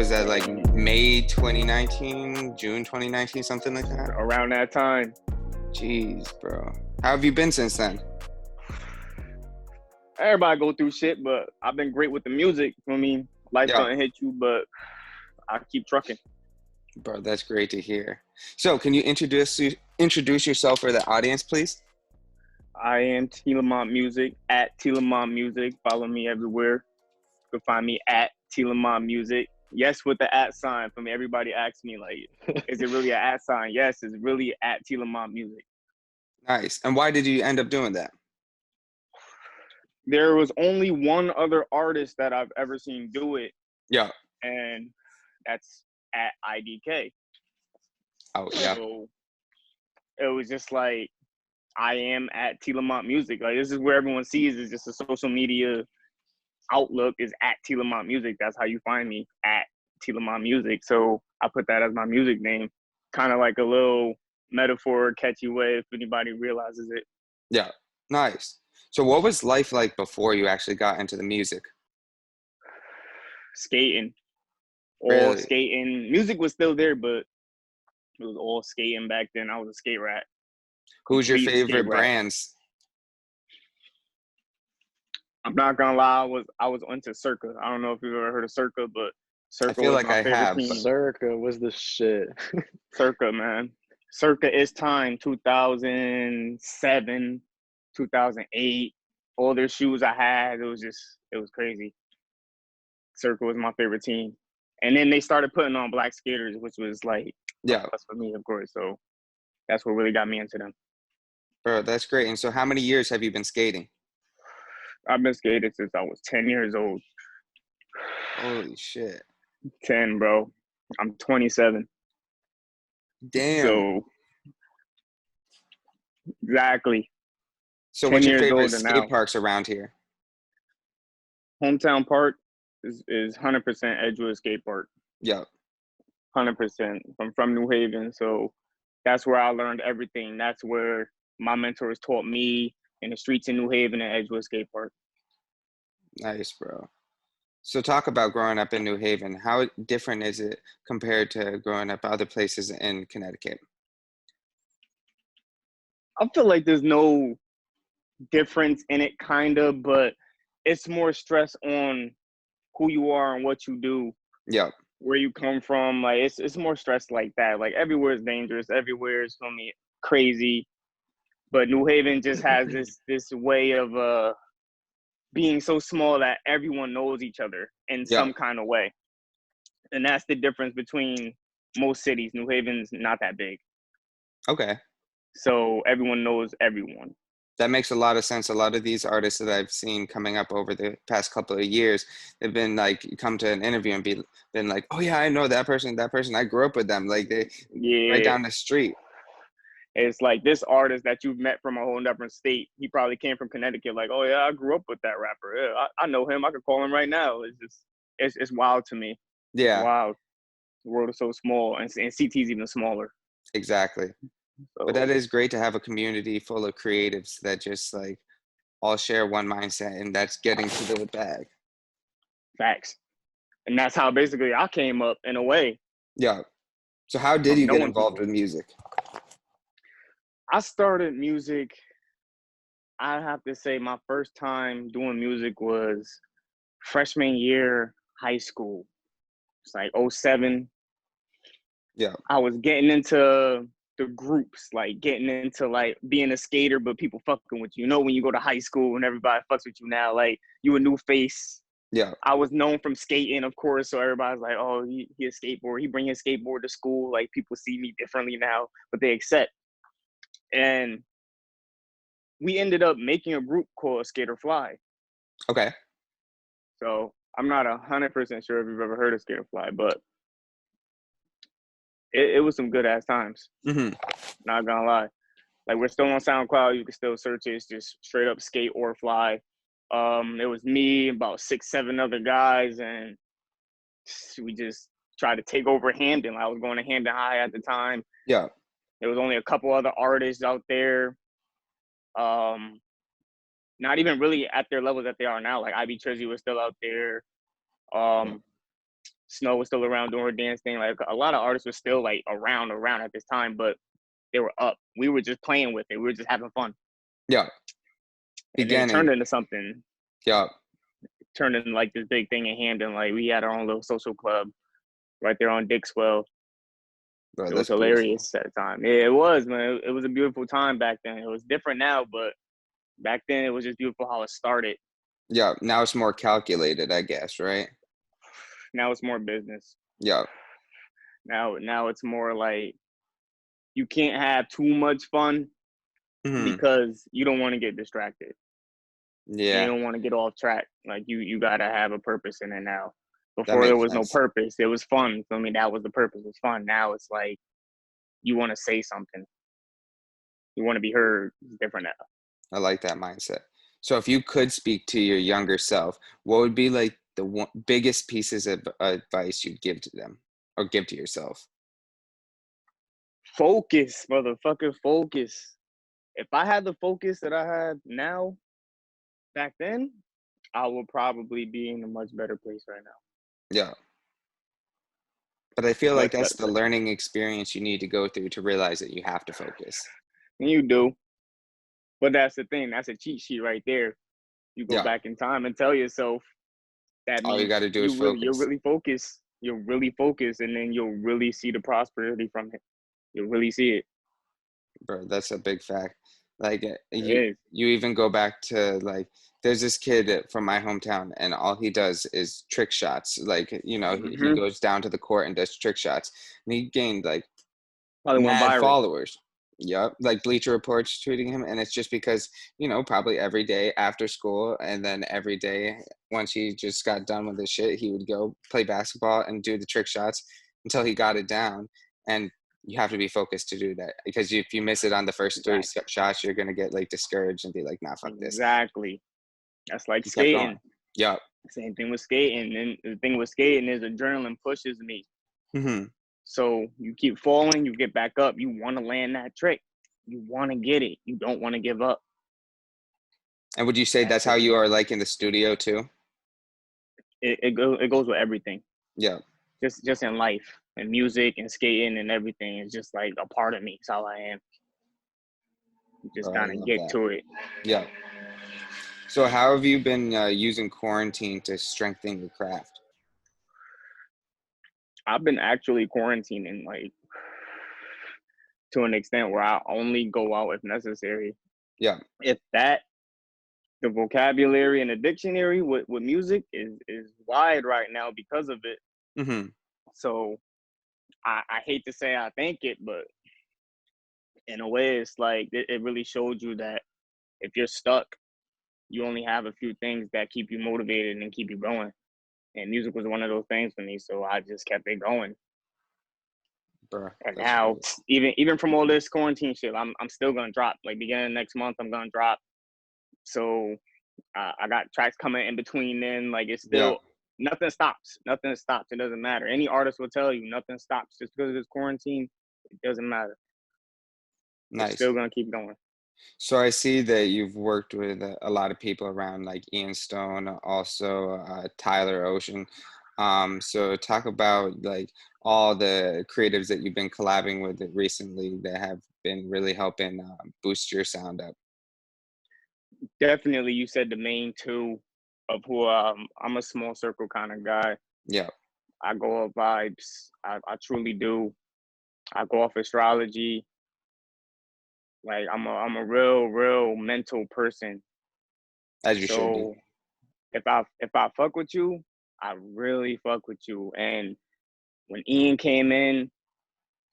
was that, like May 2019, June 2019, something like that? Around that time. Jeez, bro. How have you been since then? Everybody go through shit, but I've been great with the music. I mean, life's Yeah, gonna hit you, but I keep trucking. bro, that's great to hear. So, can you introduce yourself for the audience, please? I am T.Lamont Music at T.Lamont Music. Follow me everywhere. You can find me at T.Lamont Music. Yes, with the at sign. For me, everybody asks me like, is it really an at sign? Yes, it's really at T.Lamont Music. Nice. And why did you end up doing that? There was only one other artist that I've ever seen do it, Yeah. and that's at IDK. Oh, yeah. So it was just like, I am at T.Lamont Music. Like, this is where everyone sees is just a social media outlook is at T.Lamont Music. That's how you find me, at T.Lamont Music. So I put that as my music name, kind of like a little metaphor, catchy way if anybody realizes it. Yeah. Nice. So, what was life like before you actually got into the music? Skating, all Really? skating. Music was still there, but it was all skating back then. I was a skate rat, Who's your complete skate favorite rat. brands? I'm not gonna lie, I was into Circa. I don't know if you've ever heard of Circa, but I Circa feel was like my I favorite have, but team. Circa was the shit. Circa, man. Circa is time, 2007, 2008. All their shoes I had, it was crazy. Circa was my favorite team. And then they started putting on black skaters, which was like a yeah, plus for me, of course. So that's what really got me into them. bro, that's great. And so, how many years have you been skating? I've been skating since I was 10 years old. Holy shit. 10, bro. I'm 27. Damn. So exactly. So, 10 what's your years favorite older skate now. parks around here? Hometown Park is 100% Edgewood Skate Park. Yeah. 100%. I'm from New Haven, so that's where I learned everything. That's where my mentors taught me in the streets in New Haven and Edgewood Skate Park. Nice, bro. So, talk about growing up in New Haven. How different is it compared to growing up other places in Connecticut? I feel like there's no difference in it, kind of, but it's more stress on who you are and what you do, Yeah. where you come from. Like, it's more stress like that. Like, everywhere is dangerous. Everywhere is gonna be crazy. But New Haven just has this way of being so small that everyone knows each other in Yeah. some kind of way. And that's the difference between most cities. New Haven's not that big. Okay. So everyone knows everyone. That makes a lot of sense. A lot of these artists that I've seen coming up over the past couple of years, they've been like, come to an interview and been like, oh yeah, I know that person. I grew up with them. Like they right Yeah. down the street. It's like this artist that you've met from a whole different state. He probably came from Connecticut. Like, oh yeah, I grew up with that rapper. Yeah, I know him. I could call him right now. It's wild to me. It's Yeah, wild. The world is so small, and CT's even smaller. exactly. But that So is great to have a community full of creatives that just like all share one mindset, and that's getting to the bag. facts. And that's how basically I came up in a way Yeah. So how did from you get knowing involved people. with music? I started music. I have to say my first time doing music was freshman year high school. It's like '07. Yeah. I was getting into the groups, like getting into like being a skater, but people fucking with you. You know, when you go to high school and everybody fucks with you now, like you a new face. Yeah. I was known from skating, of course, so everybody's like, oh, he a skateboard. He bring his skateboard to school. Like people see me differently now, but they accept. And we ended up making a group called Skater Fly. Okay. So I'm not 100% sure if you've ever heard of Skater Fly, but it was some good ass times. Mm-hmm. Not gonna lie. Like we're still on SoundCloud. You can still search it. It's just straight up Skate or Fly. It was me, about 6, 7 other guys, and we just tried to take over Hamden. I was going to Hamden High at the time. Yeah. There was only a couple other artists out there. Not even really at their level that they are now. Like IB Trizzy was still out there. Snow was still around doing her dance thing. Like a lot of artists were still like around at this time, but they were up. We were just playing with it. We were just having fun. Yeah. And then it turned Beginning. into something. Yeah. Turned into like this big thing in Hamden. Like we had our own little social club right there on Dixwell. Bro, It was that's beautiful. hilarious at the time. Yeah, it was, man. It was a beautiful time back then. It was different now, but back then it was just beautiful how it started. Yeah. Now it's more calculated, I guess, right? Now it's more business. Yeah. Now it's more like you can't have too much fun Hmm. because you don't want to get distracted. You Yeah. don't want to get off track. Like you gotta have a purpose in it now. That Before there makes was no sense. purpose. It was fun. I mean, that was the purpose. It was fun. Now it's like you want to say something. You want to be heard. It's different now. I like that mindset. So if you could speak to your younger self, what would be like the biggest pieces of advice you'd give to them or give to yourself? Focus, motherfucker, focus. If I had the focus that I have now, back then, I would probably be in a much better place right now. Yeah. But I feel like Much that's better the place. learning experience you need to go through to realize that you have to focus. And you do. But that's the thing. That's a cheat sheet right there. You go Yeah. back in time and tell yourself that All you got means to do is you're focus. really focused. You're really focused, and then you'll really see the prosperity from it. You'll really see it. Bro, that's a big fact. Like It you is. you even go back to like there's this kid from my hometown and all he does is trick shots. Like, he Mm-hmm. goes down to the court and does trick shots. And he gained like Probably went mad viral. followers. Yep, like Bleacher Report's tweeting him, and it's just because probably every day after school, and then every day once he just got done with his shit, he would go play basketball and do the trick shots until he got it down. And you have to be focused to do that because if you miss it on the first three Exactly. shots, you're gonna get like discouraged and be like, "Nah, fuck this." Exactly. That's like He kept going. skating. Yep. Same thing with skating. And the thing with skating is adrenaline pushes me. Hmm. So you keep falling, you get back up. You want to land that trick. You want to get it. You don't want to give up. And would you say That's that's how it. you are like in the studio too? It goes with everything. Yeah. Just in life and music and skating and everything. It's just like a part of me. It's how I am. You just Bro, I gotta love get that. to it. Yeah. So how have you been using quarantine to strengthen your craft? I've been actually quarantining like to an extent where I only go out if necessary. Yeah. If that, the vocabulary and the dictionary with music is wide right now because of it. Hmm. So I hate to say I thank it, but in a way, it's like it really showed you that if you're stuck, you only have a few things that keep you motivated and keep you going. And music was one of those things for me, so I just kept it going. Bro, And that's now, great. even from all this quarantine shit, I'm still gonna drop. Like beginning of next month, I'm gonna drop. So I got tracks coming in between. Then like it's Yeah. still nothing stops. Nothing stops. It doesn't matter. Any artist will tell you nothing stops just because of this quarantine. It doesn't matter. We're Nice. still gonna keep going. So I see that you've worked with a lot of people around like Ian Stone, also Tyler Ocean. So talk about like all the creatives that you've been collabing with recently that have been really helping boost your sound up. Definitely, you said the main two of who I'm a small circle kind of guy. Yeah. I go off vibes. I truly do. I go off astrology. Like I'm a real mental person. As you should be. So if I fuck with you, I really fuck with you. And when Ian came in,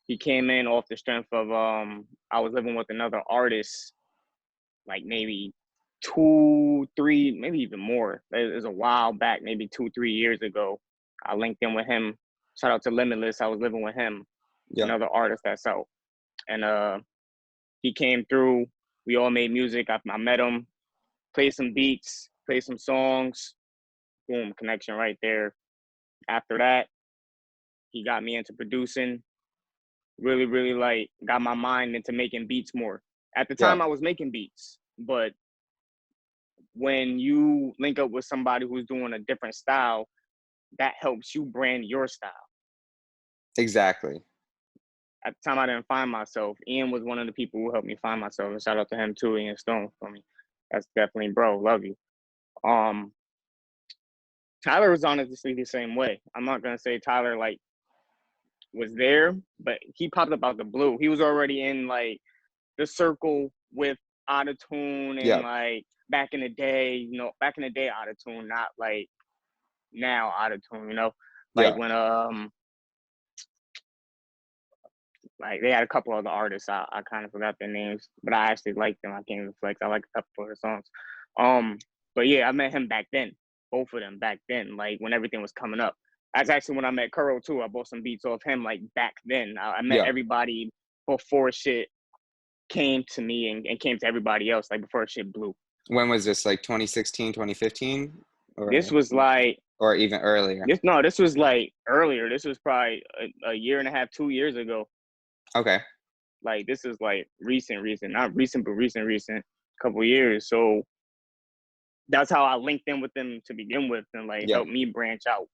he came in off the strength of I was living with another artist like maybe 2, 3, maybe even more. It was a while back, maybe 2, 3 years ago. I linked in with him. Shout out to Limitless. I was living with him, Yeah. another artist that's out. And he came through. We all made music. I met him, played some beats, played some songs. Boom, connection right there. After that, he got me into producing. Really like got my mind into making beats more. At the Yeah. time I was making beats, but when you link up with somebody who's doing a different style, that helps you brand your style. Exactly. At the time, I didn't find myself. Ian was one of the people who helped me find myself, and shout out to him too, Ian Stone, for me. That's definitely bro. Love you. Tyler was honestly the same way. I'm not gonna say Tyler like was there, but he popped up out the blue. He was already in like the circle with autotune and Yeah. like back in the day, back in the day autotune, not like now autotune, like Yeah. when like they had a couple other artists. I kind of forgot their names, but I actually liked them. I can't even flex. I like a couple of their songs. But yeah, I met him back then. Both of them back then, like when everything was coming up. That's actually when I met Kuro too. I bought some beats off him like back then. I met Yeah. everybody before shit came to me and came to everybody else, like before shit blew. When was this? Like 2016, 2015? This was like or even earlier? this was like earlier. This was probably a year and a half, 2 years ago. Okay. Like this is like recent, not recent, but recent, couple years. So that's how I linked in with them to begin with, and like Yeah. helped me branch out.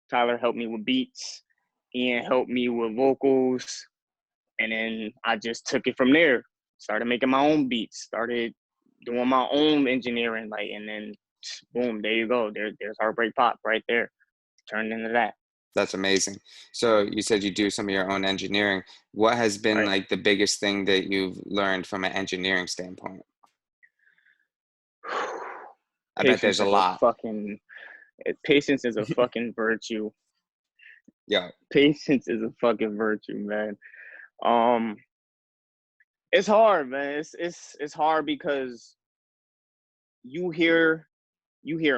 Tyler helped me with beats, Ian helped me with vocals, and then I just took it from there. Started making my own beats, started doing my own engineering, like, and then boom, there you go. There's Heartbreak Pop right there, turned into that. That's amazing. So you said you do some of your own engineering. What has been Right. like the biggest thing that you've learned from an engineering standpoint? I bet there's Patience a is a lot. fucking patience is a fucking virtue. Yeah. Patience is a fucking virtue, man. It's hard, man. It's hard because you hear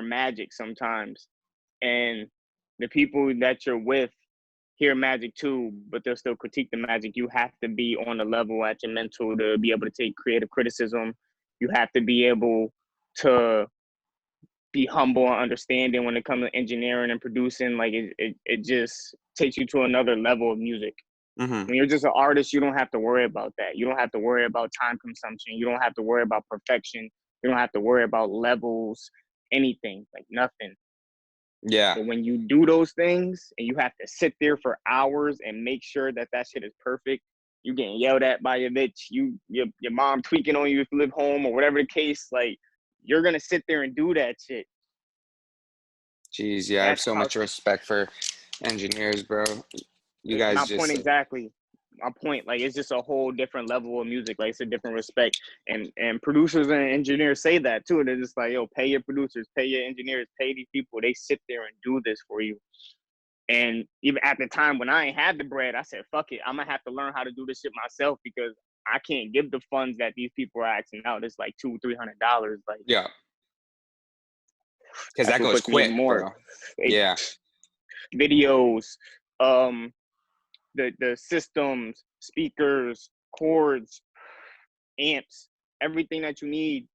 magic sometimes, and the people that you're with hear magic too, but they'll still critique the magic. You have to be on the level at your mental to be able to take creative criticism. You have to be able to be humble and understanding when it comes to engineering and producing. Like it just takes you to another level of music. Mm-hmm. When you're just an artist, you don't have to worry about that. You don't have to worry about time consumption. You don't have to worry about perfection. You don't have to worry about levels, anything, like nothing. Yeah. But when you do those things and you have to sit there for hours and make sure that shit is perfect, you getting yelled at by your bitch, your mom tweaking on you if you live home or whatever the case, like you're gonna sit there and do that shit. Jeez, yeah, I have That's so how much respect for engineers, bro. You guys my point just exactly. My point, like it's just a whole different level of music. Like it's a different respect, and producers and engineers say that too. They're just like, yo, pay your producers, pay your engineers, pay these people. They sit there and do this for you. And even at the time when I ain't had the bread, I said, fuck it, I'm gonna have to learn how to do this shit myself because I can't give the funds that these people are asking out. It's like $200-$300. Like, yeah, because that's that what goes puts me even quick, more. bro. Yeah. Videos, the systems, speakers, chords, amps, everything that you need,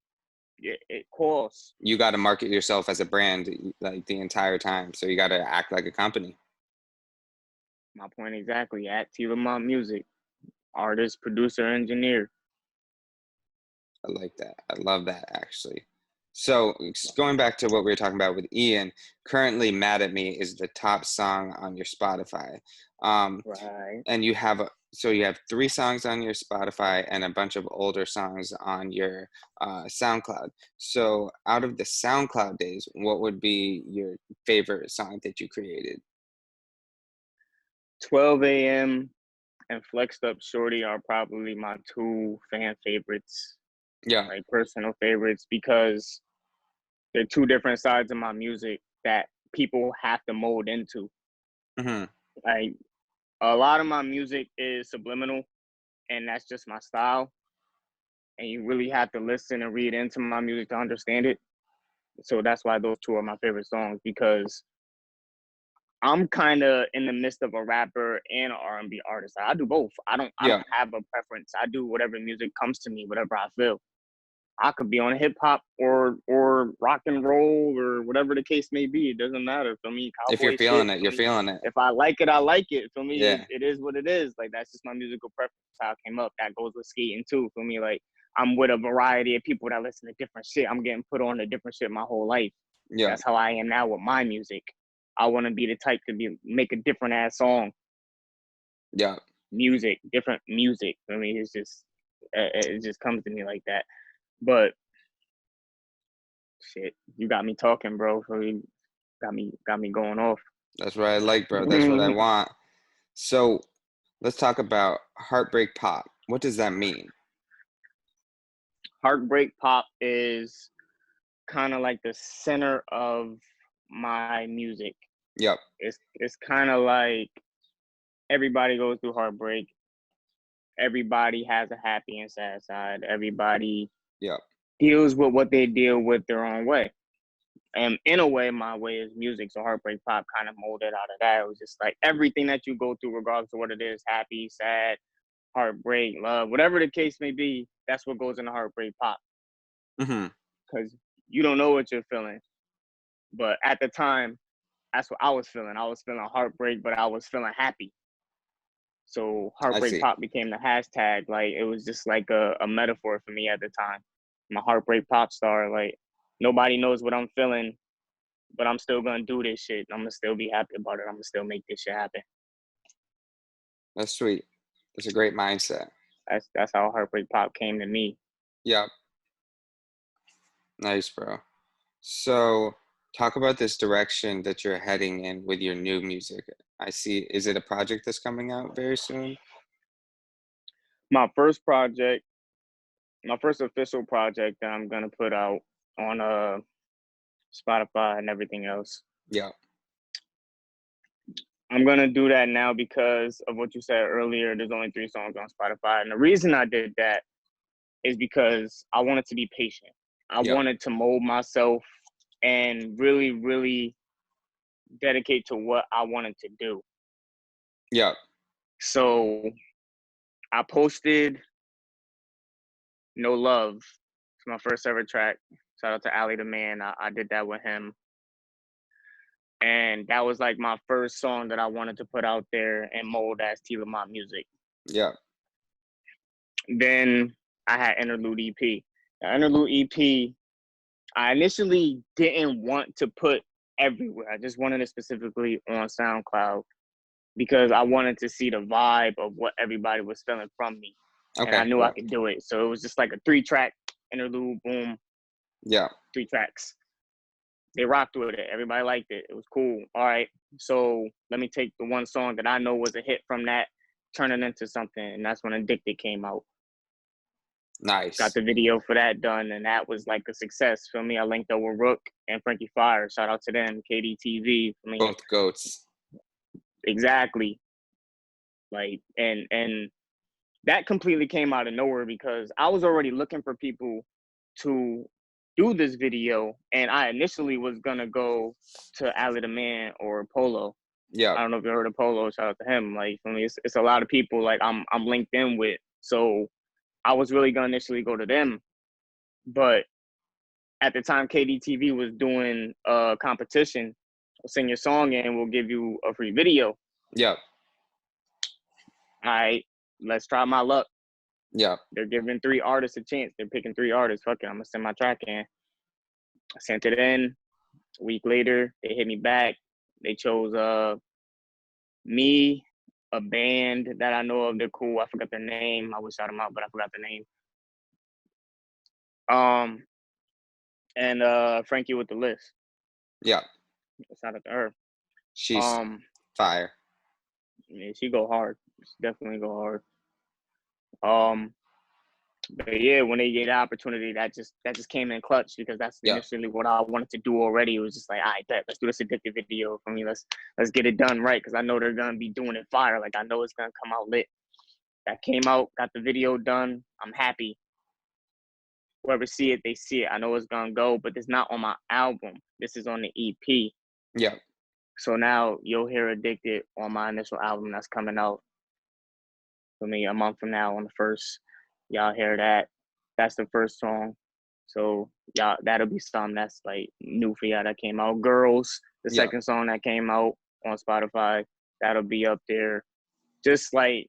it costs. You got to market yourself as a brand like the entire time. So you got to act like a company. My point exactly. At T.Lamont Music, artist, producer, engineer. I like that. I love that actually. So going back to what we were talking about with Ian, currently "Mad at Me" is the top song on your Spotify. Right. And you have three songs on your Spotify and a bunch of older songs on your SoundCloud. So out of the SoundCloud days, what would be your favorite song that you created? 12 a.m. and Flexed Up Shorty are probably my two fan favorites, Yeah. like personal favorites, because they're two different sides of my music that people have to mold into. Mm-hmm. Like a lot of my music is subliminal, and that's just my style. And you really have to listen and read into my music to understand it. So that's why those two are my favorite songs, because I'm kind of in the midst of a rapper and an R&B artist. I do both. I don't Yeah. have a preference. I do whatever music comes to me, whatever I feel. I could be on hip hop or rock and roll or whatever the case may be. It doesn't matter for me. If you're Cowboy shit. feeling it, you're feeling it. If I like it, I like it. For me, Yeah. it is what it is. Like that's just my musical preference. How it came up. That goes with skating too. For me, like I'm with a variety of people that listen to different shit. I'm getting put on to different shit my whole life. Yeah. That's how I am now with my music. I want to be the type to make a different ass song, Yeah. different music. I mean, it just comes to me like that. But shit, you got me talking, bro. So you got me going off. That's what I like, bro. That's what I want. So let's talk about heartbreak pop. What does that mean? Heartbreak pop is kind of like the center of my music. Yep. It's kind of like everybody goes through heartbreak. Everybody has a happy and sad side. Everybody Yep. deals with what they deal with their own way. And in a way, my way is music. So heartbreak pop kind of molded out of that. It was just like everything that you go through, regardless of what it is, happy, sad, heartbreak, love, whatever the case may be, that's what goes into heartbreak pop. Mm-hmm. Because you don't know what you're feeling. But at the time, that's what I was feeling. I was feeling heartbreak, but I was feeling happy. So I heartbreak see. pop became the hashtag. Like it was just like a metaphor for me at the time. I'm a heartbreak pop star. Like nobody knows what I'm feeling, but I'm still gonna do this shit. I'm gonna still be happy about it. I'm gonna still make this shit happen. That's sweet. That's a great mindset. That's how heartbreak pop came to me. Yep. Nice, bro. So talk about this direction that you're heading in with your new music. I see. Is it a project that's coming out very soon? My first project, my first official project that I'm gonna put out on Spotify and everything else. Yeah. I'm gonna do that now because of what you said earlier. There's only 3 songs on Spotify, and the reason I did that is because I wanted to be patient. I Yep. wanted to mold myself and really, really dedicate to what I wanted to do. Yep. So I posted No Love. It's my first ever track. Shout out to Ali the Man. I did that with him. And that was like my first song that I wanted to put out there and mold as T.Lamont music. Yep. Then I had Interlude EP. The Interlude EP, I initially didn't want to put everywhere. I just wanted it specifically on SoundCloud because I wanted to see the vibe of what everybody was feeling from me. And I Okay. knew I Yeah. could do it. So it was just like a 3-track interlude, boom, Yeah. 3 tracks. They rocked with it. Everybody liked it. It was cool. All right. So let me take the one song that I know was a hit from that, turn it into something. And that's when Addicted came out. Got Nice. the video for that done, and that was like a success for me. I linked up with Rook and Frankie Fire. Shout out to them, KDTV. I mean, Both goats. exactly. Like, and that completely came out of nowhere because I was already looking for people to do this video, and I initially was gonna go to Ali the Man or Polo. Yep. I don't know if you heard of Polo. Shout out to him. Like, for me, it's a lot of people like I'm linked in with. So I was really gonna initially go to them, but at the time KDTV was doing a competition. Sing your song and we'll give you a free video. Yep. All right, let's try my luck. Yep. They're giving 3 artists a chance. They're picking 3 artists. Fuck it, I'm gonna send my track in. I sent it in. A week later, they hit me back. They chose me, a band that I know of. They're cool. I forgot their name. I would shout them out, but I forgot the name. And Frankie with the list. Yep. Shout out to her. She's fire. Yeah, she go hard. She definitely go hard. But yeah, when they get the opportunity, that just came in clutch because that's Yep. initially what I wanted to do already. It was just like, all right, bet, let's do this Addicted video for me. Let's get it done right because I know they're gonna be doing it fire. Like I know it's gonna come out lit. That came out, got the video done. I'm happy. Whoever see it, they see it. I know it's gonna go, but it's not on my album. This is on the EP. Yep. So now you'll hear Addicted on my initial album that's coming out for me a month from now on the 1st. Y'all hear that. That's the first song. So y'all, that'll be something that's like new for y'all that came out. Girls, the Yep. second song that came out on Spotify, that'll be up there. Just like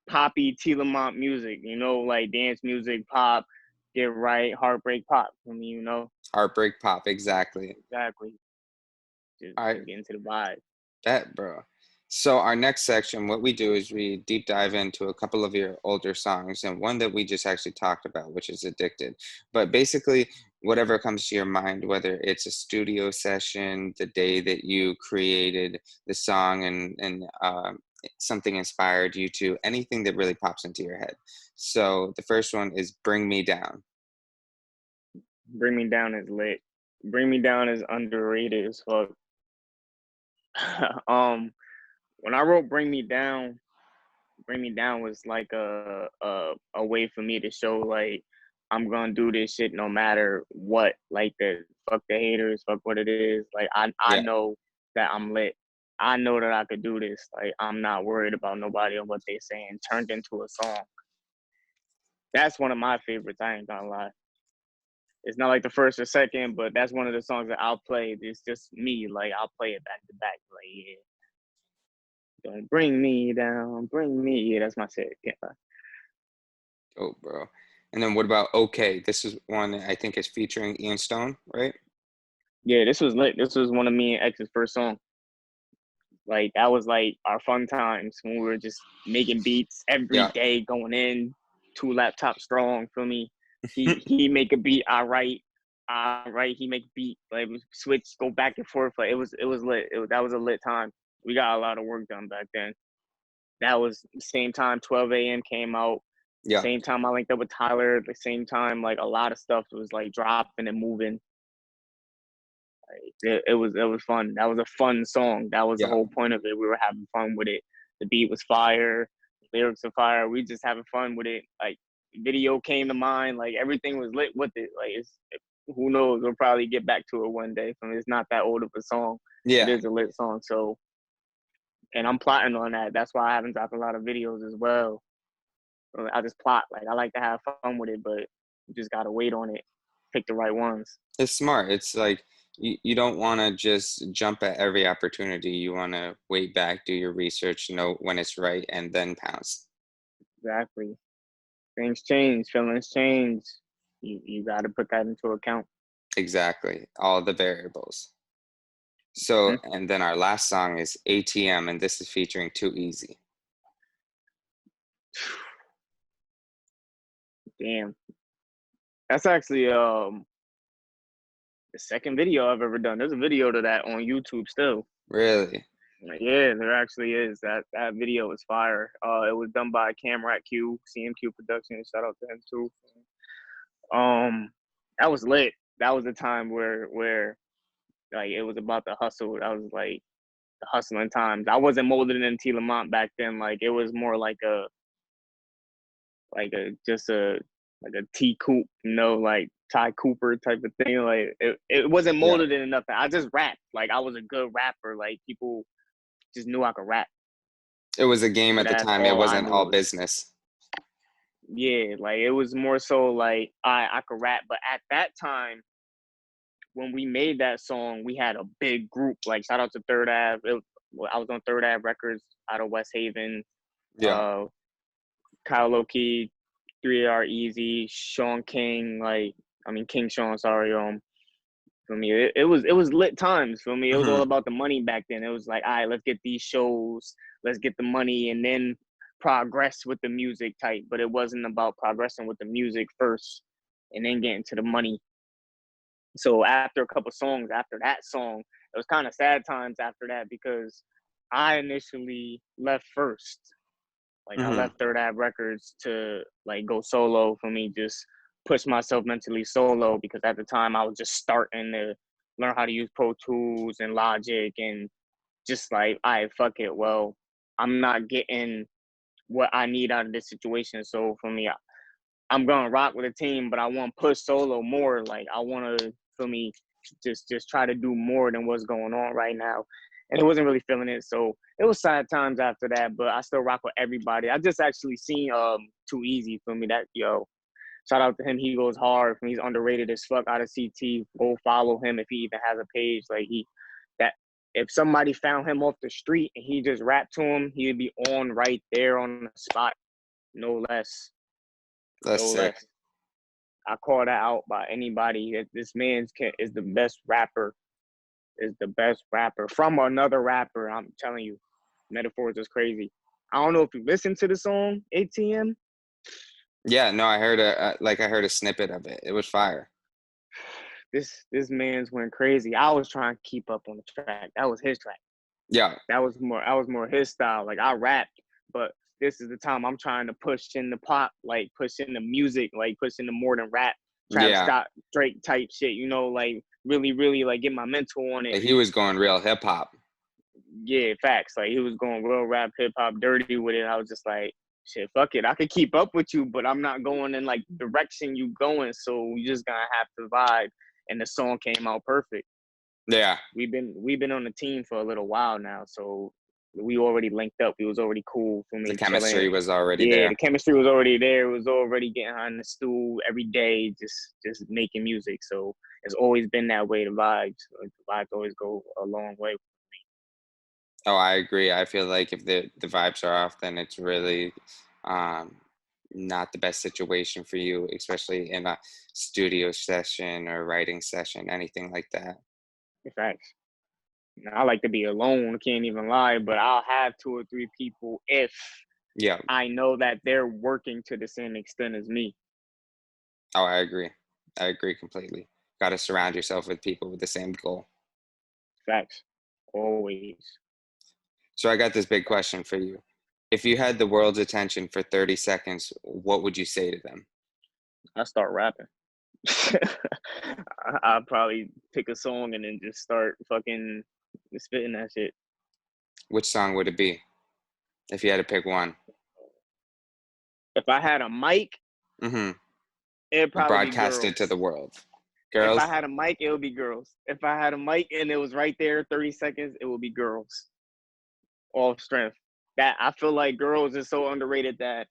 poppy T.Lamont music, you know, like dance music, pop, get right, heartbreak pop. I mean, you know. Heartbreak pop. Exactly. Exactly. All right, just get into the vibe. bet, bro. So our next section, what we do is we deep dive into a couple of your older songs and one that we just actually talked about, which is Addicted. But basically, whatever comes to your mind, whether it's a studio session, the day that you created the song, and something inspired you to anything that really pops into your head. So the first one is "Bring Me Down." Bring Me Down is lit. Bring Me Down is underrated as fuck. um, when I wrote Bring Me Down was like a way for me to show like I'm gonna do this shit no matter what. Like the fuck the haters, fuck what it is. Like I Yeah, know that I'm lit. I know that I could do this. Like I'm not worried about nobody or what they saying. Turned into a song. That's one of my favorites. I ain't gonna lie. It's not like the first or second, but that's one of the songs that I'll play. It's just me. Like I'll play it back to back. Like yeah, don't bring me down, bring me. Yeah, that's my shit. Yeah. oh, bro. And then what about "Okay"? This is one that I think is featuring Ian Stone, right? Yeah, this was lit. This was one of me and X's first song. Like that was like our fun times when we were just making beats every Yeah. day, going in, two laptops strong for me. He make a beat, I write, he make a beat, like we switch, go back and forth. Like it was lit. That was a lit time. We got a lot of work done back then. That was the same time 12 a.m. came out. Yeah. Same time I linked up with Tyler. At the same time, like a lot of stuff was like dropping and moving. It was fun. That was a fun song. That was the Yeah. whole point of it. We were having fun with it. The beat was fire, the lyrics were fire. We just having fun with it. Like video came to mind. Like everything was lit with it. Like who knows? We'll probably get back to it one day. I mean, it's not that old of a song. It Yeah. is a lit song. So, and I'm plotting on that. That's why I haven't dropped a lot of videos as well. I just plot. Like I like to have fun with it, but you just gotta wait on it. Pick the right ones. It's smart. It's like you don't want to just jump at every opportunity. You want to wait back, do your research, know when it's right, and then pounce. Exactly. Things change, feelings change. You got to put that into account. Exactly. All the variables. Hmm. So, and then our last song is ATM, and this is featuring Too Easy. Damn, that's actually the second video I've ever done. There's a video to that on YouTube still. Really? Like, yeah, there actually is. That video is fire. It was done by Camrat Q, CMQ Productions. Shout out to him too. Um, that was lit. That was the time where like it was about the hustle. That was like the hustling times. I wasn't molded in T.Lamont back then. Like it was more like a just a like a T Coop, like Ty Cooper type of thing. Like it wasn't Yeah. molded in nothing. I just rapped. Like I was a good rapper. Like people just knew I could rap. It was a game But at the that's time. It all I wasn't all knew. business. Yeah, like it was more so like I could rap. But at that time, when we made that song, we had a big group. Like shout out to Third Ave. I was on Third Ave Records out of West Haven. Yeah. Uh, Kyle Loki, 3R Easy, Sean King, King Sean, sorry, for me, it was lit times for me. It was all Hmm. about the money back then. It was like, all right, let's get these shows, let's get the money, and then progress with the music type. But it wasn't about progressing with the music first and then getting to the money. So after a couple songs, after that song, it was kind of sad times after that because I initially left first. Like I Hmm. left Third Ave Records to like go solo for me, just push myself mentally solo because at the time I was just starting to learn how to use Pro Tools and Logic and just like, I fuck it. Well, I'm not getting what I need out of this situation. So for me, I'm gonna rock with a team, but I want to push solo more. Like I want to, for me, just try to do more than what's going on right now. And it wasn't really feeling it, so it was sad times after that. But I still rock with everybody. I just actually seen Too Easy for me. That shout out to him. He goes hard. He's underrated as fuck out of CT. Go follow him if he even has a page. Like that. If somebody found him off the street and he just rapped to him, he'd be on right there on the spot, no less, That's no sick. less. I call that out by anybody. This man is the best rapper is the best rapper from another rapper. I'm telling you, Metaphors is crazy. I don't know if you listen to the song ATM. Yeah, no, I heard a snippet of it. It was fire. This man's went crazy. I was trying to keep up on the track. That was his track. Yeah, That was more his style. Like I rapped, but this is the time I'm trying to push in the pop, like push in the music, like push in the more than rap, Travis yeah. Scott, Drake type shit. Like really, really like get my mental on it. Like, he was going real hip hop. Yeah, facts. Like he was going real rap, hip hop, dirty with it. I was just like, shit, fuck it. I could keep up with you, but I'm not going in like direction you going. So we just gonna have to vibe. And the song came out perfect. Yeah, We've been on the team for a little while now, so we already linked up. We was already cool for the me chemistry chilling. was already Yeah, the there. chemistry was already there. It was already getting on the stool every day, just making music. So it's always been that way. The vibes always go a long way. Oh, I agree. I feel like if the vibes are off, then it's really um, not the best situation for you, especially in a studio session or writing session, anything like that. In fact, I like to be alone. Can't even lie, but I'll have two or three people if Yeah. I know that they're working to the same extent as me. Oh, I agree. I agree completely. Got to surround yourself with people with the same goal. Facts, always. So I got this big question for you. If you had the world's attention for 30 seconds, what would you say to them? I start rapping. I'll probably pick a song and then just start fucking spitting that shit. Which song would it be if you had to pick one? If I had a mic, Mm-hmm. it'd probably be Broadcast it to the girls. world. If I Girls? had a mic, it would be girls. If I had a mic and it was right there, 30 seconds, it would be girls. All strength. That I feel like girls is so underrated that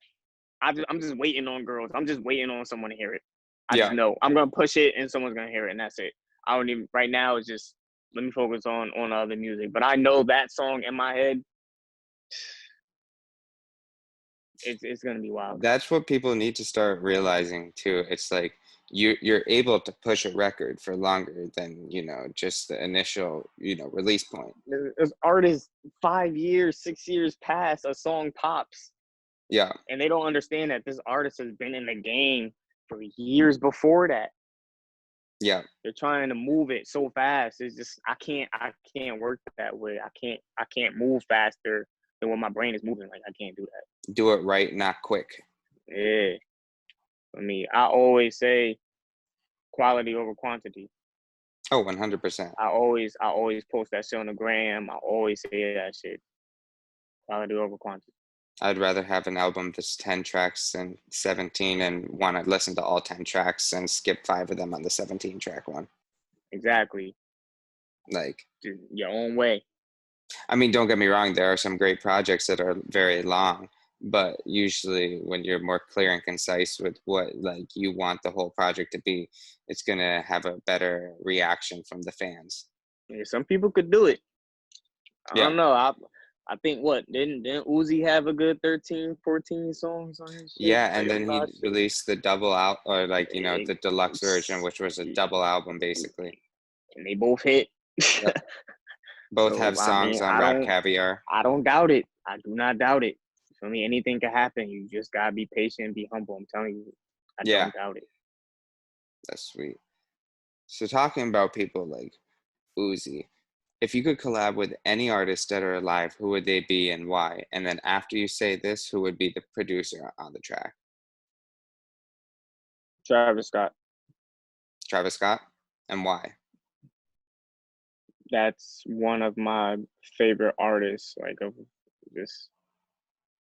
I'm just waiting on girls. I'm just waiting on someone to hear it. I just Yeah. know I'm gonna push it and someone's gonna hear it, and that's it. I don't even right now. It's just let me focus on other music. But I know that song in my head. It's gonna be wild. That's what people need to start realizing too. It's like you're able to push a record for longer than, just the initial, release point. There's artists 5 years, 6 years past a song pops, Yeah. and they don't understand that this artist has been in the game for years before that. Yeah. They're trying to move it so fast. It's just I can't work that way. I can't move faster than when my brain is moving. Like I can't do that. Do it right, not quick. Yeah. I always say quality over quantity. Oh, 100%. I always post that shit on the gram. I always say that shit. Quality over quantity. I'd rather have an album that's 10 tracks than 17 and want to listen to all 10 tracks and skip 5 of them on the 17 track one. Exactly. Like, Just your own way. I mean, don't get me wrong, there are some great projects that are very long, but usually when you're more clear and concise with what like you want the whole project to be, it's gonna have a better reaction from the fans. Yeah, some people could do it. I Yeah. don't know. I think what didn't Uzi have a good 13, 14 songs on his shit? Yeah, Like and a then lot he of shit. released the double out or like, Eh, the deluxe version, which was a double album basically. and they both hit. Yep. Both So have I songs mean, on Rap Caviar. I don't doubt it. I do not doubt it. For me, anything can happen. You just gotta be patient, be humble. I'm telling you, I Yeah, don't doubt it. that's sweet. So talking about people like Uzi, if you could collab with any artist dead or alive, who would they be and why? And then after you say this, who would be the producer on the track? Travis Scott. Travis Scott? And why? That's one of my favorite artists. Like of just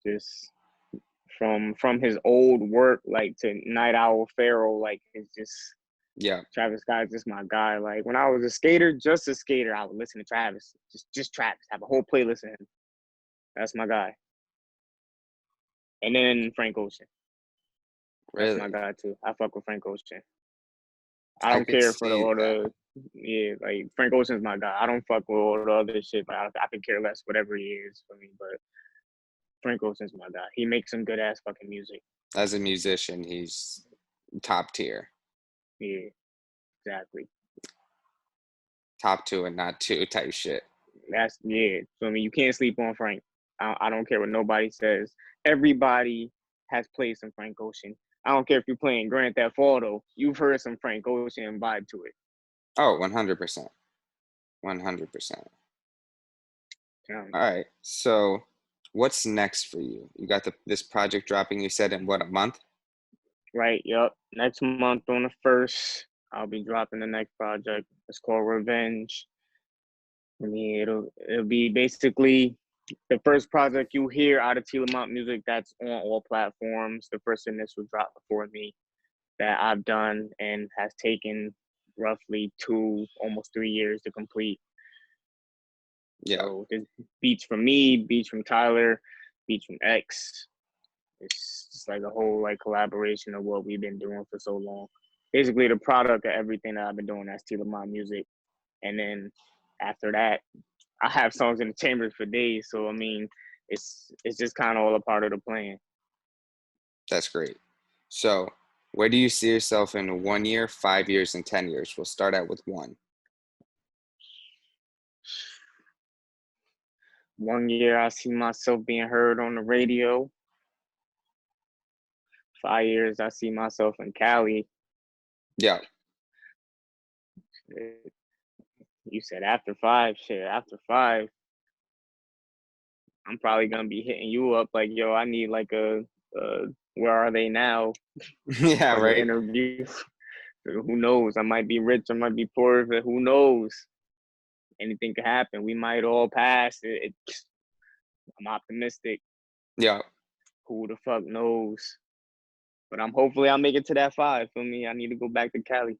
just from his old work, like to Night Owl Pharaoh. Like it's just Yeah. Travis Scott is just my guy. Like when I was a skater, just a skater, I would listen to Travis. Just Travis. Have a whole playlist of him. That's my guy. And then Frank Ocean. That's my Really? guy too. I fuck with Frank Ocean. I I don't could care for the see all that. the yeah, like Frank Ocean's my guy. I don't fuck with all the other shit, but I could care less whatever he is for me. But Frank Ocean's my guy. He makes some good ass fucking music. As a musician, he's top tier. Yeah, exactly. top two and not two type shit. That's yeah. So I mean, you can't sleep on Frank. I don't care what nobody says. Everybody has played some Frank Ocean. I don't care if you're playing Grand Theft Auto. You've heard some Frank Ocean and vibe to it. Oh, 100%. 100%. All right. So what's next for you? You got this project dropping, you said, in what, a month? Right. Yep. Next month on the 1st, I'll be dropping the next project. It's called Revenge. I mean, it'll be basically the first project you hear out of T.Lamont Music that's on all platforms. The first initial drop before me that I've done and has taken roughly almost 3 years to complete. Yeah. So there's beats from me, beats from Tyler, beats from X. It's just like a whole like collaboration of what we've been doing for so long. Basically, the product of everything that I've been doing that's T.Lamont Music. And then after that, I have songs in the chambers for days. So I mean, it's just kind of all a part of the plan. That's great. So where do you see yourself in 1 year, 5 years, and 10 years? We'll start out with one. 1 year, I see myself being heard on the radio. 5 years, I see myself in Cali. Yeah. You said after 5, shit. After 5, I'm probably gonna be hitting you up like, yo, I need like a where are they now? Yeah, Type of right. interview. Who knows? I might be rich, I might be poor, but who knows? Anything could happen. We might all pass. I'm optimistic. Yeah. Who the fuck knows? But hopefully I'll make it to that 5. For me, I need to go back to Cali.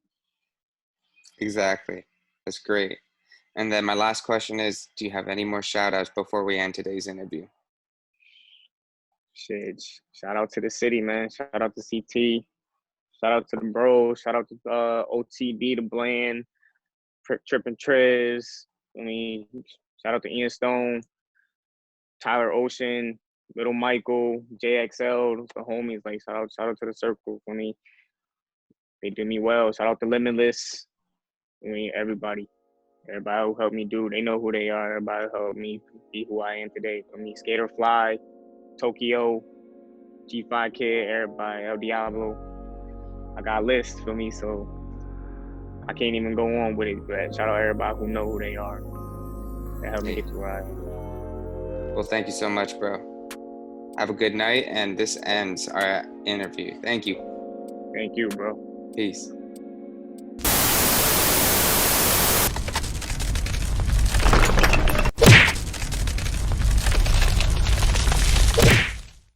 Exactly. That's great. And then my last question is, do you have any more shout outs before we end today's interview? Shit. Shout out to the city, man. Shout out to CT. Shout out to the bros. Shout out to OTB, the Bland, Trip and Trez. I mean, shout out to Ian Stone, Tyler Ocean, Little Michael, JXL, the homies. Like shout out to the circle. I mean, they did me well. Shout out to Limitless. I mean, everybody who helped me do. They know who they are. Everybody who helped me be who I am today. For me, Skater Fly, Tokyo, G5 Kid, everybody, El Diablo. I got lists for me, so I can't even go on with it. But shout out everybody who know who they are. That helped me get to where I am. Well, thank you so much, bro. Have a good night, and this ends our interview. Thank you. Thank you, bro. Peace.